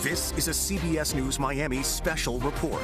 This is a CBS News Miami special report.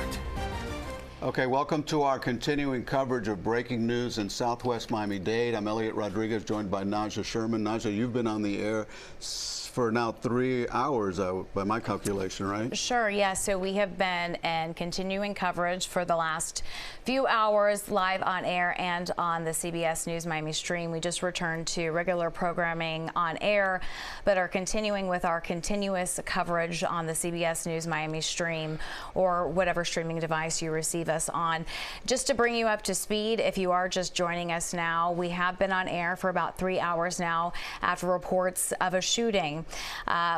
Okay, welcome to our continuing coverage of breaking news in Southwest Miami-Dade. I'm Elliot Rodriguez, joined by Naja Sherman. Naja, you've been on the air for now 3 hours, by my calculation, right? Sure, yes. So we have been in continuing coverage for the last few hours, live on air and on the CBS News Miami stream. We just returned to regular programming on air, but are continuing with our continuous coverage on the CBS News Miami stream or whatever streaming device you receive us on. Just to bring you up to speed, if you are just joining us now, we have been on air for about 3 hours now after reports of a shooting.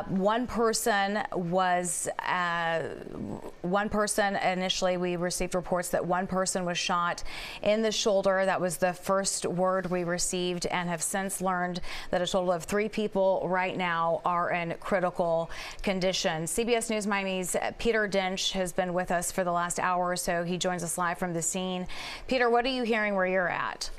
One person initially we received reports that one person was shot in the shoulder. That was the first word we received, and have since learned that a total of 3 people right now are in critical condition. CBS News Miami's Peter Dinch has been with us for the last hour or so. He joins us live from the scene. Peter, what are you hearing where you're at?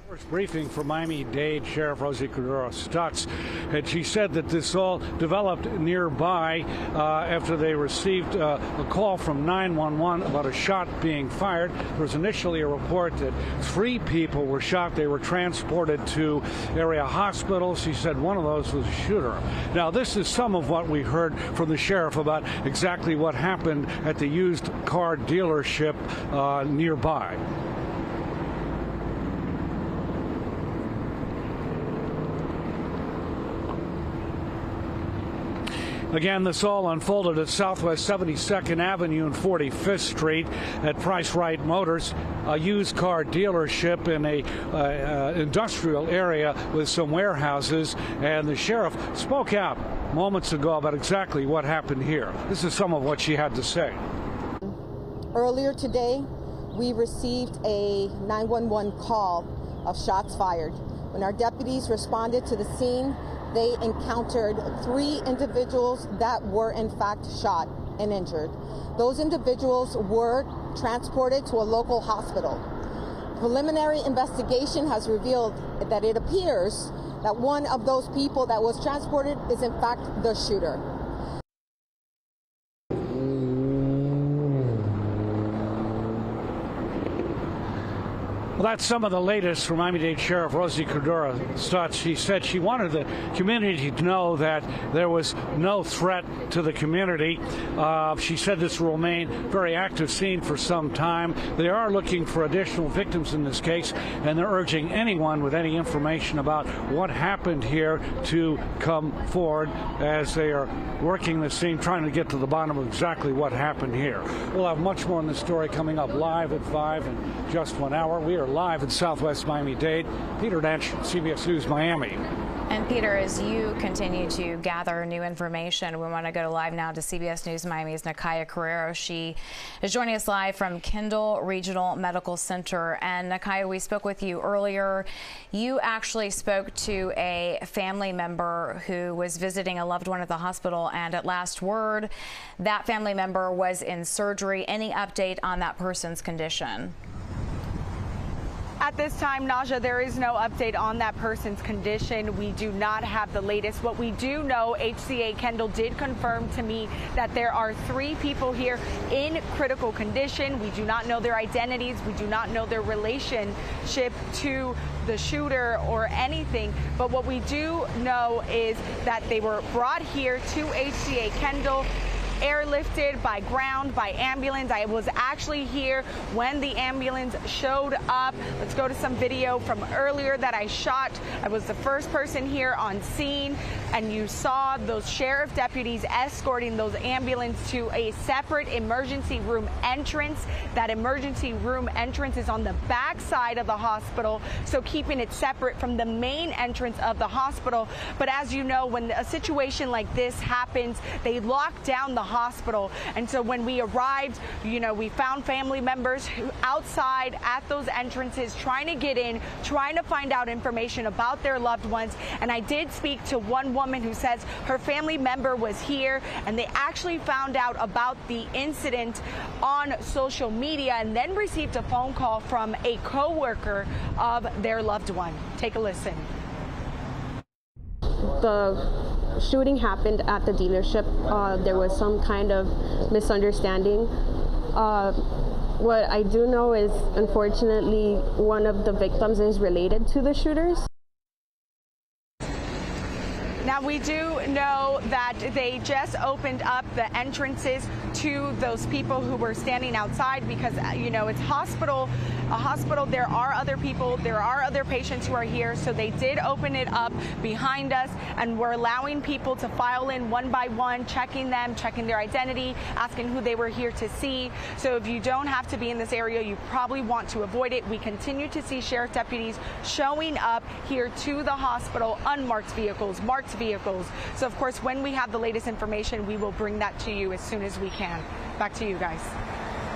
First briefing from Miami-Dade Sheriff Rosie Cordero-Stutz, and she said that this all developed nearby after they received a call from 911 about a shot being fired. There was initially a report that 3 people were shot. They were transported to area hospitals. She said one of those was a shooter. Now, this is some of what we heard from the sheriff about exactly what happened at the used car dealership nearby. Again, this all unfolded at Southwest 72nd Avenue and 45th Street at Price Right Motors, a used car dealership in a industrial area with some warehouses. And the sheriff spoke out moments ago about exactly what happened here. This is some of what she had to say. Earlier today, we received a 911 call of shots fired. When our deputies responded to the scene, they encountered 3 individuals that were in fact shot and injured. Those individuals were transported to a local hospital. Preliminary investigation has revealed that it appears that one of those people that was transported is in fact the shooter. Well, that's some of the latest from Miami-Dade Sheriff Rosie Cordero-Stutz. She said she wanted the community to know that there was no threat to the community. She said this will remain a very active scene for some time. They are looking for additional victims in this case, and they're urging anyone with any information about what happened here to come forward as they are working the scene, trying to get to the bottom of exactly what happened here. We'll have much more on this story coming up live at 5 in just 1 hour. We are live in Southwest Miami-Dade. Peter Dinch, CBS News Miami. And Peter, as you continue to gather new information, we want to go live now to CBS News Miami's Nakaya Carrero. She is joining us live from Kendall Regional Medical Center. And Nakaya, we spoke with you earlier. You actually spoke to a family member who was visiting a loved one at the hospital, and at last word, that family member was in surgery. Any update on that person's condition? At this time, Naja, there is no update on that person's condition. We do not have the latest. What we do know, HCA Kendall did confirm to me that there are 3 people here in critical condition. We do not know their identities. We do not know their relationship to the shooter or anything. But what we do know is that they were brought here to HCA Kendall, airlifted by ground, by ambulance. I was actually here when the ambulance showed up. Let's go to some video from earlier that I shot. I was the first person here on scene, and you saw those sheriff deputies escorting those ambulance to a separate emergency room entrance. That emergency room entrance is on the back side of the hospital, so keeping it separate from the main entrance of the hospital. But as you know, when a situation like this happens, they lock down the hospital. And so when we arrived, you know, we found family members who outside at those entrances trying to get in, trying to find out information about their loved ones. And I did speak to one woman who says her family member was here, and they actually found out about the incident on social media and then received a phone call from a co-worker of their loved one. Take a listen. the shooting happened at the dealership. There was some kind of misunderstanding. What I do know is, unfortunately, one of the victims is related to the shooters. Now, we do know that they just opened up the entrances to those people who were standing outside because, you know, it's a hospital. There are other people, there are other patients who are here, so they did open it up behind us, and we're allowing people to file in one by one, checking them, checking their identity, asking who they were here to see. So if you don't have to be in this area, you probably want to avoid it. We continue to see sheriff deputies showing up here to the hospital, unmarked vehicles, marked vehicles. So of course, when we have the latest information, we will bring that to you as soon as we can. Back to you guys.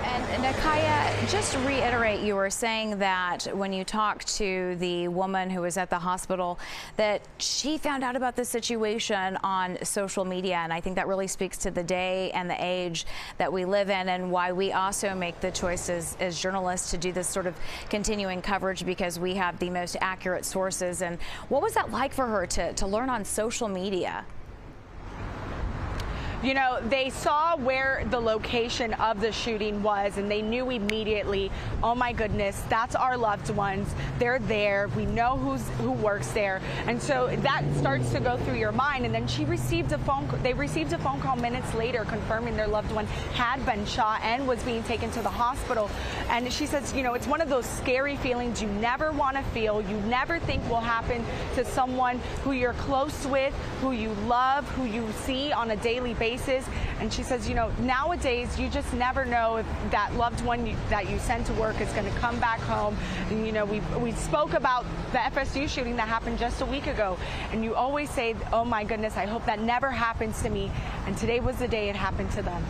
And Nakaya, just to reiterate, you were saying that when you talked to the woman who was at the hospital, that she found out about the situation on social media, and I think that really speaks to the day and the age that we live in, and why we also make the choices as journalists to do this sort of continuing coverage, because we have the most accurate sources. And what was that like for her to learn on social media? You know, they saw where the location of the shooting was, and they knew immediately, oh my goodness, that's our loved ones. They're there. We know who works there. And so that starts to go through your mind. And then they received a phone call minutes later confirming their loved one had been shot and was being taken to the hospital. And she says, you know, it's one of those scary feelings you never want to feel, you never think will happen to someone who you're close with, who you love, who you see on a daily basis. And she says, you know, nowadays you just never know if that loved one that you sent to work is going to come back home. And, you know, we spoke about the FSU shooting that happened just a week ago, and you always say, oh my goodness, I hope that never happens to me. And today was the day it happened to them.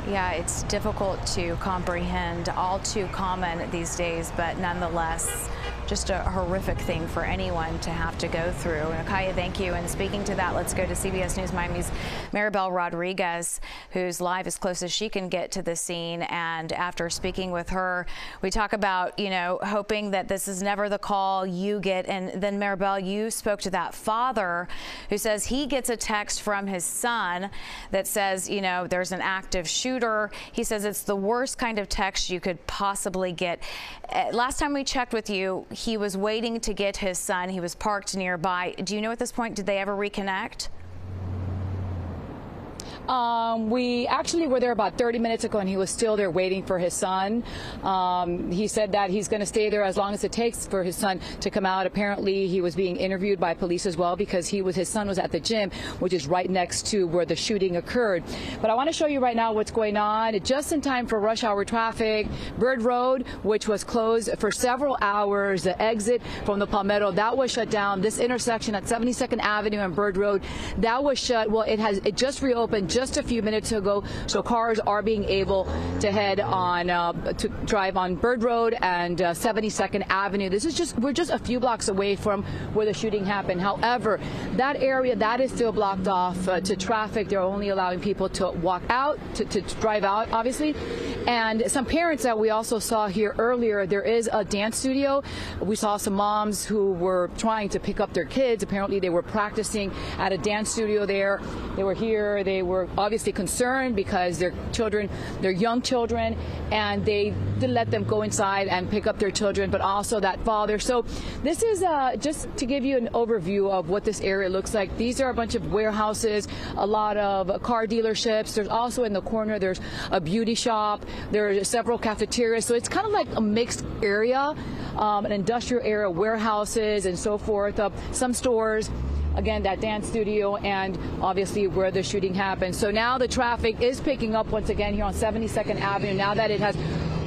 Yeah, it's difficult to comprehend, all too common these days, but nonetheless, just a horrific thing for anyone to have to go through. Nakaya, thank you. And speaking to that, let's go to CBS News Miami's Maribel Rodriguez, who's live as close as she can get to the scene. And after speaking with her, we talk about, you know, hoping that this is never the call you get. And then, Maribel, you spoke to that father who says he gets a text from his son that says, you know, there's an active shooter. He says it's the worst kind of text you could possibly get. Last time we checked with you, he was waiting to get his son. He was parked nearby. Do you know at this point, did they ever reconnect? We actually were there about 30 minutes ago, and he was still there waiting for his son. He said that he's going to stay there as long as it takes for his son to come out. Apparently, he was being interviewed by police as well, because his son was at the gym, which is right next to where the shooting occurred. But I want to show you right now what's going on. Just in time for rush hour traffic, Bird Road, which was closed for several hours, the exit from the Palmetto, that was shut down. This intersection at 72nd Avenue and Bird Road, that was shut. Well, it just reopened just a few minutes ago, so cars are being able to head on to drive on Bird Road and 72nd Avenue. We're just a few blocks away from where the shooting happened. However, that area, that is still blocked off to traffic. They're only allowing people to walk out, to drive out, obviously. And some parents that we also saw here earlier, there is a dance studio. We saw some moms who were trying to pick up their kids. Apparently they were practicing at a dance studio there. They were here. They were obviously concerned because their young children, and they didn't let them go inside and pick up their children, but also that father. So this is just to give you an overview of what this area looks like. These are a bunch of warehouses, a lot of car dealerships. There's also in the corner, there's a beauty shop. There are several cafeterias. So it's kind of like a mixed area, an industrial area, warehouses and so forth, some stores. Again, that dance studio, and obviously where the shooting happened. So now the traffic is picking up once again here on 72nd Avenue, now that it has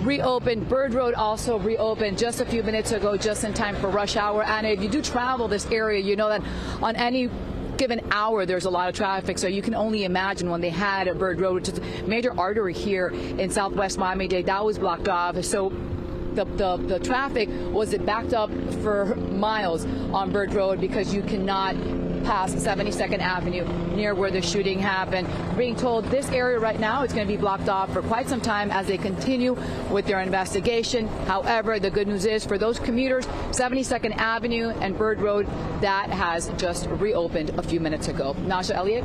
reopened. Bird Road also reopened just a few minutes ago, just in time for rush hour. And if you do travel this area, you know that on any given hour there's a lot of traffic, so you can only imagine when they had a Bird Road, which is a major artery here in Southwest Miami-Dade, that was blocked off. So the traffic was backed up for miles on Bird Road because you cannot past 72nd Avenue, near where the shooting happened. We're being told this area right now is going to be blocked off for quite some time as they continue with their investigation. However, the good news is for those commuters, 72nd Avenue and Bird Road, that has just reopened a few minutes ago. Nasha, Elliott?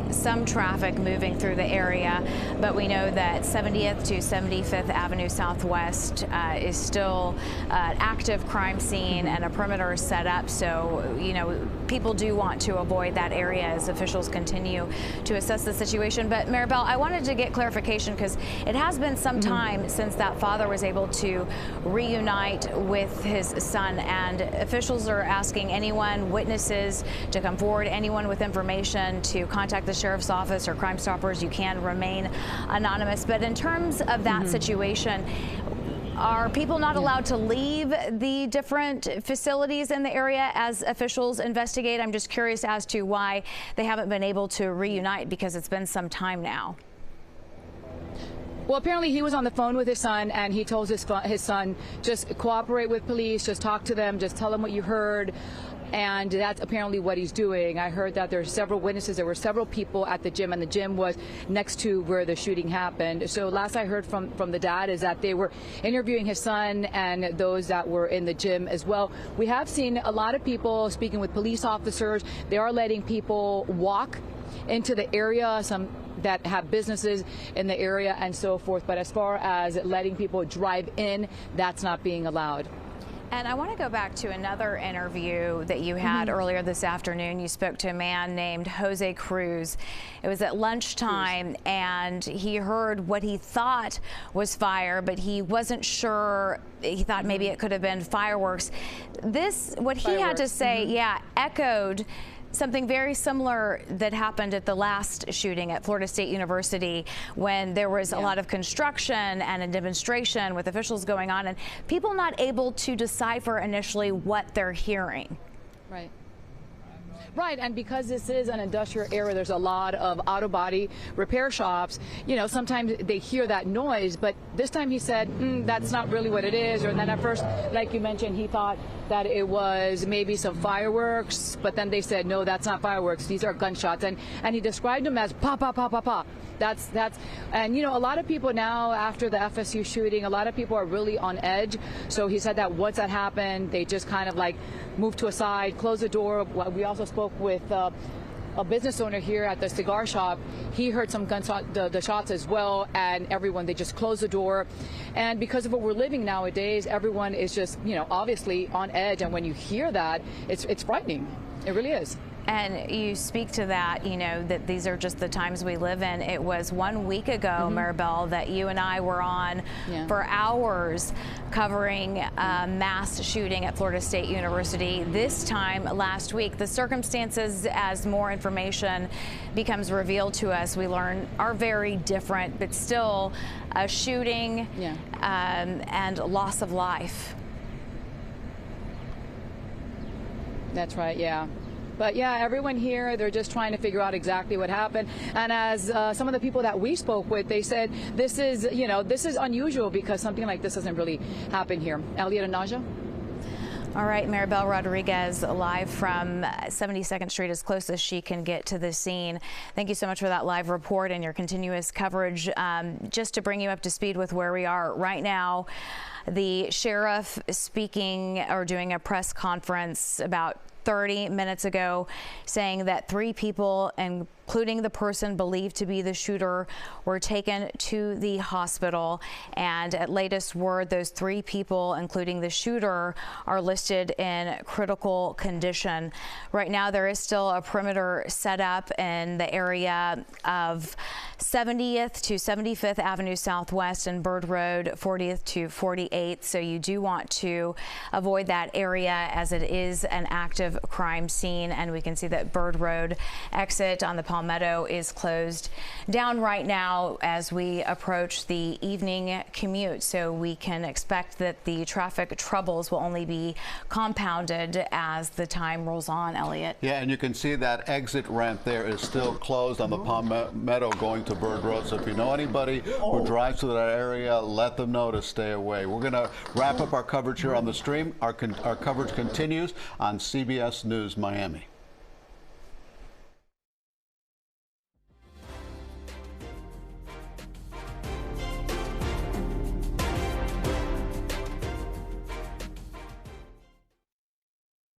Some traffic moving through the area, but we know that 70th to 75th Avenue Southwest is still an active crime scene and a perimeter is set up. So, you know, people do want to avoid that area as officials continue to assess the situation. But Maribel, I wanted to get clarification because it has been some time since that father was able to reunite with his son, and officials are asking anyone, witnesses, to come forward, anyone with information to contact the sheriff's office or Crime Stoppers. You can remain anonymous. But in terms of that situation, are people not allowed to leave the different facilities in the area as officials investigate? I'm just curious as to why they haven't been able to reunite, because it's been some time now. Well, apparently he was on the phone with his son, and he told his son, just cooperate with police, just talk to them, just tell them what you heard. And that's apparently what he's doing. I heard that there are several witnesses. There were several people at the gym, and the gym was next to where the shooting happened. So last I heard from the dad is that they were interviewing his son and those that were in the gym as well. We have seen a lot of people speaking with police officers. They are letting people walk into the area, some that have businesses in the area and so forth. But as far as letting people drive in, that's not being allowed. And I want to go back to another interview that you had earlier this afternoon. You spoke to a man named Jose Cruz. It was at lunchtime, and he heard what he thought was fire, but he wasn't sure. He thought maybe it could have been fireworks. What he had to say, echoed something very similar that happened at the last shooting at Florida State University, when there was a lot of construction and a demonstration with officials going on and people not able to decipher initially what they're hearing. Right, and because this is an industrial area, there's a lot of auto body repair shops. You know, sometimes they hear that noise, but this time he said, that's not really what it is. Or then at first, like you mentioned, he thought that it was maybe some fireworks, but then they said, no, that's not fireworks. These are gunshots. And he described them as pop, pop, pop, pop, pop. And you know, a lot of people now, after the FSU shooting, a lot of people are really on edge. So he said that once that happened, they just kind of like moved to a side, closed the door. We also spoke with a business owner here at the cigar shop. He heard some gunshot, the shots as well, and everyone, they just closed the door. And because of what we're living nowadays, everyone is just, you know, obviously on edge. And when you hear that, it's frightening. It really is. And you speak to that, you know, that these are just the times we live in. It was 1 week ago, Maribel, that you and I were on for hours covering a mass shooting at Florida State University. This time last week, the circumstances, as more information becomes revealed to us, we learn are very different, but still a shooting and loss of life. That's right, yeah. But yeah, everyone here, they're just trying to figure out exactly what happened. And as some of the people that we spoke with, they said this is, you know, this is unusual because something like this doesn't really happen here. Elliot and Naja? All right, Maribel Rodriguez live from 72nd Street, as close as she can get to the scene. Thank you so much for that live report and your continuous coverage. Just to bring you up to speed with where we are right now, the sheriff speaking or doing a press conference about 30 minutes ago, saying that 3 people, including the person believed to be the shooter, were taken to the hospital. And at latest word, those 3 people, including the shooter, are listed in critical condition. Right now, there is still a perimeter set up in the area of 70th to 75th Avenue Southwest and Bird Road, 40th to 48th. So you do want to avoid that area, as it is an active crime scene. And we can see that Bird Road exit on the Palmetto is closed down right now as we approach the evening commute. So we can expect that the traffic troubles will only be compounded as the time rolls on, Elliot. Yeah, and you can see that exit ramp there is still closed on the Palmetto going to Bird Road. So if you know anybody who drives to that area, let them know to stay away. We're We're going to wrap up our coverage here on the stream. Our coverage continues on CBS News Miami.